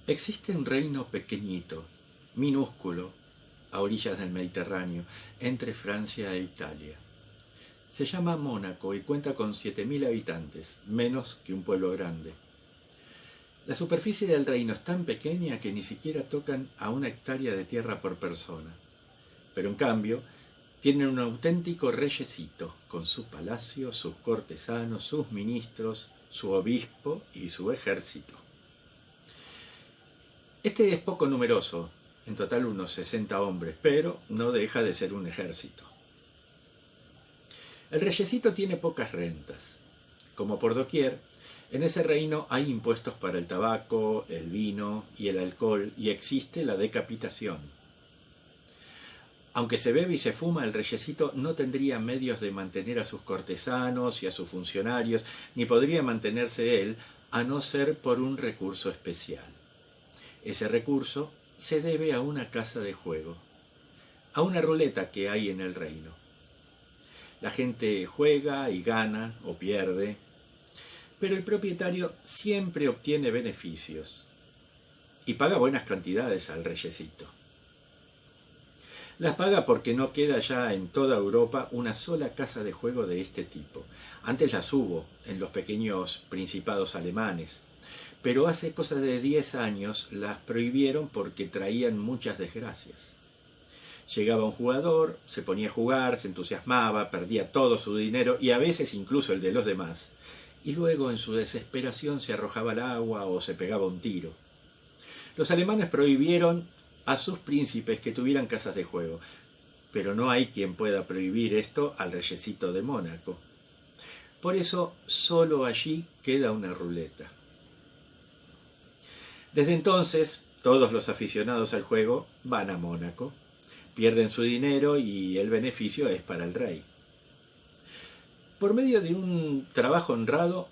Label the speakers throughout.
Speaker 1: Existe un reino pequeñito, minúsculo, a orillas del Mediterráneo, entre Francia e Italia. Se llama Mónaco y cuenta con 7.000 habitantes, menos que un pueblo grande. La superficie del reino es tan pequeña que ni siquiera tocan a 1 hectárea de tierra por persona. Pero en cambio, tienen un auténtico reyesito, con su palacio, sus cortesanos, sus ministros, su obispo y su ejército. Este es poco numeroso, en total unos 60 hombres, pero no deja de ser un ejército. El reyesito tiene pocas rentas. Como por doquier, en ese reino hay impuestos para el tabaco, el vino y el alcohol, y existe la decapitación. Aunque se bebe y se fuma, el reyesito no tendría medios de mantener a sus cortesanos y a sus funcionarios, ni podría mantenerse él, a no ser por un recurso especial. Ese recurso se debe a una casa de juego, a una ruleta que hay en el reino. La gente juega y gana o pierde, pero el propietario siempre obtiene beneficios y paga buenas cantidades al reyesito. Las paga porque no queda ya en toda Europa una sola casa de juego de este tipo. Antes las hubo en los pequeños principados alemanes, pero hace cosa de 10 años las prohibieron porque traían muchas desgracias. Llegaba un jugador, se ponía a jugar, se entusiasmaba, perdía todo su dinero y a veces incluso el de los demás, y luego en su desesperación se arrojaba al agua o se pegaba un tiro. Los alemanes prohibieron a sus príncipes que tuvieran casas de juego, pero no hay quien pueda prohibir esto al reyesito de Mónaco. Por eso solo allí queda una ruleta. Desde entonces, todos los aficionados al juego van a Mónaco, pierden su dinero y el beneficio es para el rey. Por medio de un trabajo honrado,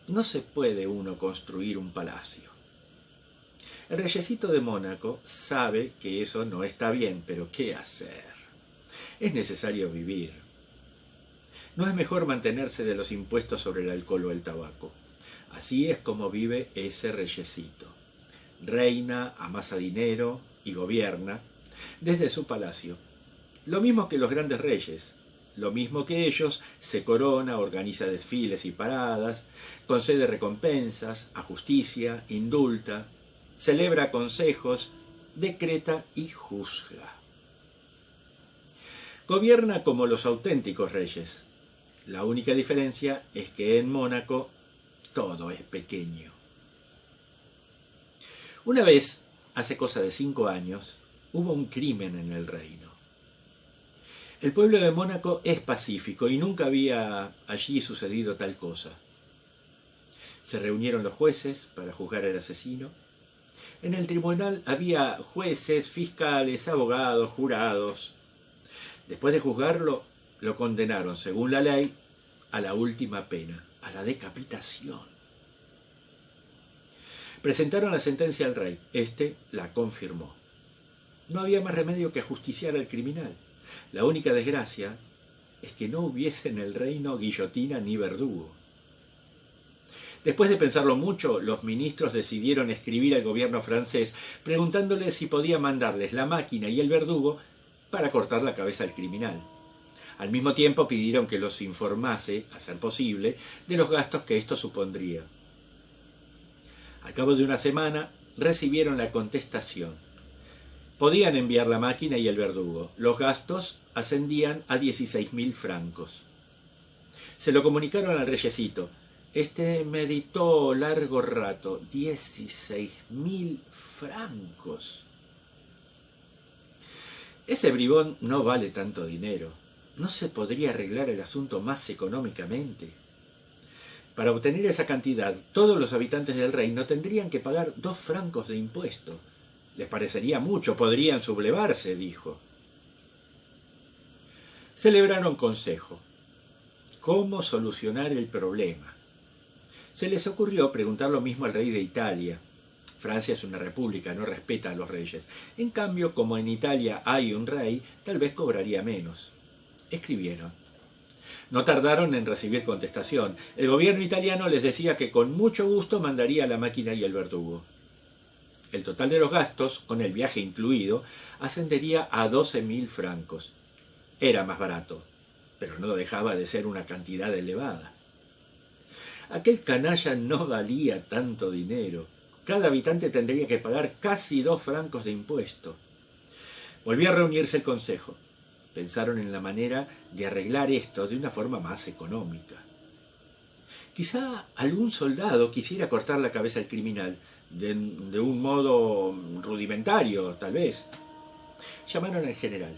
Speaker 1: no se puede uno construir un palacio. El reyesito de Mónaco sabe que eso no está bien, pero ¿qué hacer? Es necesario vivir. No es mejor mantenerse de los impuestos sobre el alcohol o el tabaco. Así es como vive ese reyesito. Reina, amasa dinero y gobierna desde su palacio. Lo mismo que los grandes reyes, lo mismo que ellos, se corona, organiza desfiles y paradas, concede recompensas, ajusticia, indulta, celebra consejos, decreta y juzga. Gobierna como los auténticos reyes. La única diferencia es que en Mónaco todo es pequeño. Una vez, hace cosa de 5 años, hubo un crimen en el reino. El pueblo de Mónaco es pacífico y nunca había allí sucedido tal cosa. Se reunieron los jueces para juzgar al asesino. En el tribunal había jueces, fiscales, abogados, jurados. Después de juzgarlo, lo condenaron, según la ley, a la última pena, a la decapitación. Presentaron la sentencia al rey. Este la confirmó. No había más remedio que ajusticiar al criminal. La única desgracia es que no hubiese en el reino guillotina ni verdugo. Después de pensarlo mucho, los ministros decidieron escribir al gobierno francés preguntándole si podía mandarles la máquina y el verdugo para cortar la cabeza al criminal. Al mismo tiempo pidieron que los informase, a ser posible, de los gastos que esto supondría. Al cabo de una semana recibieron la contestación. Podían enviar la máquina y el verdugo. Los gastos ascendían a 16.000 francos. Se lo comunicaron al reyesito. Este meditó largo rato. 16.000 francos. Ese bribón no vale tanto dinero. ¿No se podría arreglar el asunto más económicamente? Para obtener esa cantidad, todos los habitantes del reino tendrían que pagar 2 francos de impuesto. Les parecería mucho, podrían sublevarse, dijo. Celebraron consejo. ¿Cómo solucionar el problema? Se les ocurrió preguntar lo mismo al rey de Italia. Francia es una república, no respeta a los reyes. En cambio, como en Italia hay un rey, tal vez cobraría menos. Escribieron. No tardaron en recibir contestación. El gobierno italiano les decía que con mucho gusto mandaría la máquina y el verdugo. El total de los gastos, con el viaje incluido, ascendería a 12.000 francos. Era más barato, pero no dejaba de ser una cantidad elevada. Aquel canalla no valía tanto dinero. Cada habitante tendría que pagar casi 2 francos de impuesto. Volvió a reunirse el consejo. Pensaron en la manera de arreglar esto de una forma más económica. Quizá algún soldado quisiera cortar la cabeza al criminal, de un modo rudimentario, tal vez. Llamaron al general.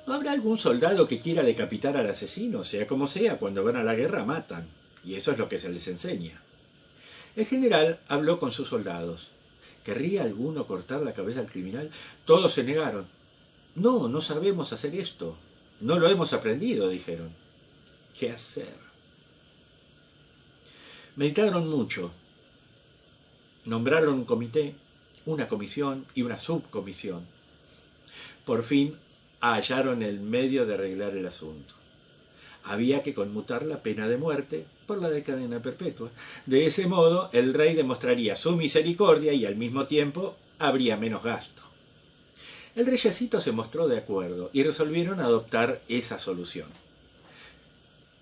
Speaker 1: ¿No habrá algún soldado que quiera decapitar al asesino? Sea como sea, cuando van a la guerra matan, y eso es lo que se les enseña. El general habló con sus soldados. ¿Querría alguno cortar la cabeza al criminal? Todos se negaron. No, no sabemos hacer esto. No lo hemos aprendido, dijeron. ¿Qué hacer? Meditaron mucho. Nombraron un comité, una comisión y una subcomisión. Por fin hallaron el medio de arreglar el asunto. Había que conmutar la pena de muerte por la de cadena perpetua. De ese modo, el rey demostraría su misericordia y al mismo tiempo habría menos gasto. El reyecito se mostró de acuerdo y resolvieron adoptar esa solución.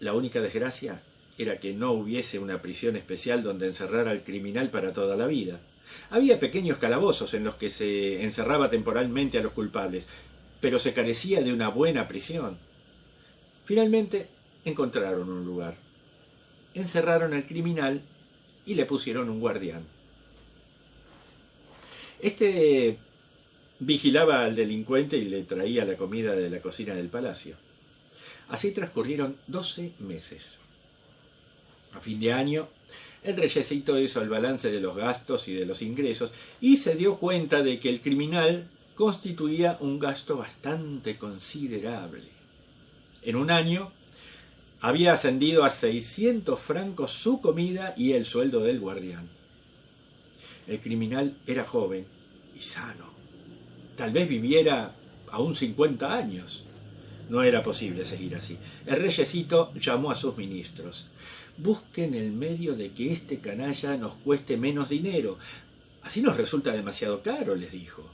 Speaker 1: La única desgracia era que no hubiese una prisión especial donde encerrar al criminal para toda la vida. Había pequeños calabozos en los que se encerraba temporalmente a los culpables, pero se carecía de una buena prisión. Finalmente encontraron un lugar. Encerraron al criminal y le pusieron un guardián. Este vigilaba al delincuente y le traía la comida de la cocina del palacio. Así transcurrieron 12 meses. A fin de año, el reyecito hizo el balance de los gastos y de los ingresos y se dio cuenta de que el criminal constituía un gasto bastante considerable. En un año había ascendido a 600 francos su comida y el sueldo del guardián. El criminal era joven y sano. Tal vez viviera aún 50 años. No era posible seguir así. El reyecito llamó a sus ministros. Busquen el medio de que este canalla nos cueste menos dinero. Así nos resulta demasiado caro, les dijo.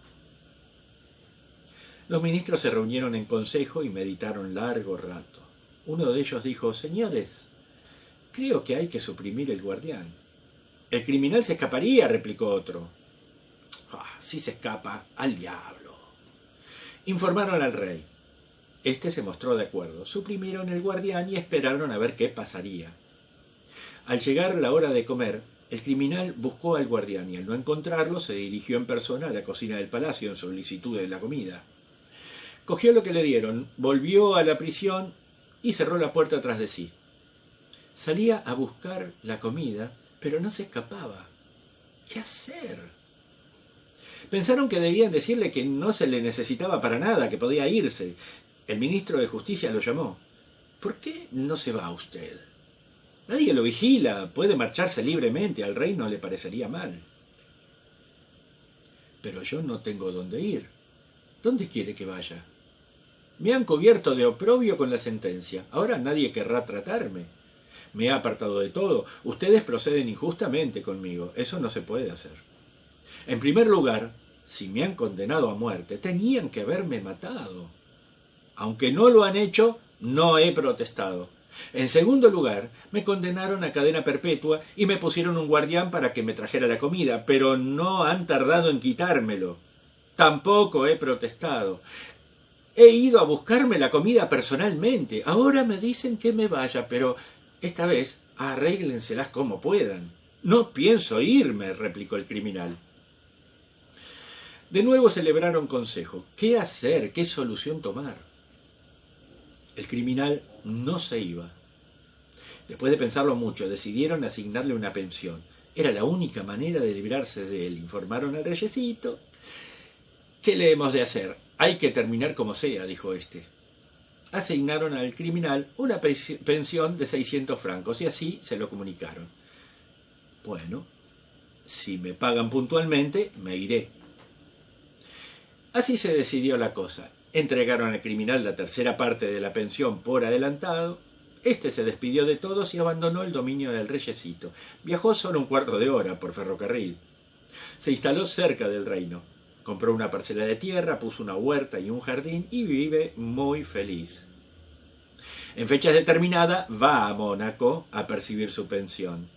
Speaker 1: Los ministros se reunieron en consejo y meditaron largo rato. Uno de ellos dijo: señores, creo que hay que suprimir el guardián. El criminal se escaparía, replicó otro. Si se escapa, al diablo. Informaron al rey. Este se mostró de acuerdo. Suprimieron el guardián y esperaron a ver qué pasaría. Al llegar la hora de comer, el criminal buscó al guardián y al no encontrarlo se dirigió en persona a la cocina del palacio en solicitud de la comida. Cogió lo que le dieron, volvió a la prisión y cerró la puerta tras de sí. Salía a buscar la comida, pero no se escapaba. ¿Qué hacer? Pensaron que debían decirle que no se le necesitaba para nada, que podía irse. El ministro de Justicia lo llamó. ¿Por qué no se va usted? Nadie lo vigila, puede marcharse libremente, al rey no le parecería mal. Pero yo no tengo dónde ir. ¿Dónde quiere que vaya? Me han cubierto de oprobio con la sentencia. Ahora nadie querrá tratarme. Me he apartado de todo. Ustedes proceden injustamente conmigo. Eso no se puede hacer. En primer lugar, si me han condenado a muerte, tenían que haberme matado. Aunque no lo han hecho, no he protestado. En segundo lugar, me condenaron a cadena perpetua y me pusieron un guardián para que me trajera la comida, pero no han tardado en quitármelo. Tampoco he protestado. He ido a buscarme la comida personalmente. Ahora me dicen que me vaya, pero esta vez arréglenselas como puedan. No pienso irme, replicó el criminal. De nuevo celebraron consejo. ¿Qué hacer? ¿Qué solución tomar? El criminal no se iba. Después de pensarlo mucho, decidieron asignarle una pensión. Era la única manera de librarse de él. Informaron al reyecito. ¿Qué le hemos de hacer? Hay que terminar como sea, dijo este. Asignaron al criminal una pensión de 600 francos y así se lo comunicaron. Bueno, si me pagan puntualmente, me iré. Así se decidió la cosa. Entregaron al criminal la tercera parte de la pensión por adelantado. Este se despidió de todos y abandonó el dominio del reyecito. Viajó solo un cuarto de hora por ferrocarril. Se instaló cerca del reino. Compró una parcela de tierra, puso una huerta y un jardín y vive muy feliz. En fechas determinadas va a Mónaco a percibir su pensión.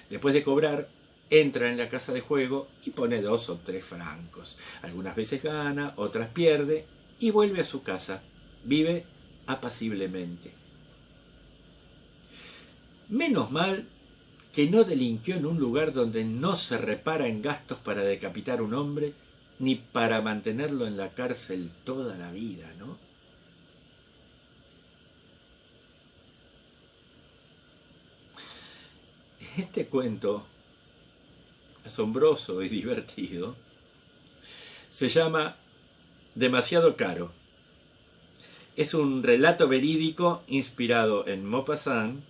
Speaker 1: Después de cobrar, entra en la casa de juego y pone 2 o 3 francos. Algunas veces gana, otras pierde y vuelve a su casa. Vive apaciblemente. Menos mal que no delinquió en un lugar donde no se repara en gastos para decapitar un hombre ni para mantenerlo en la cárcel toda la vida, ¿no? Este cuento asombroso y divertido se llama Demasiado caro. Es un relato verídico inspirado en Maupassant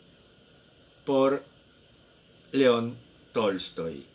Speaker 1: por León Tolstoy.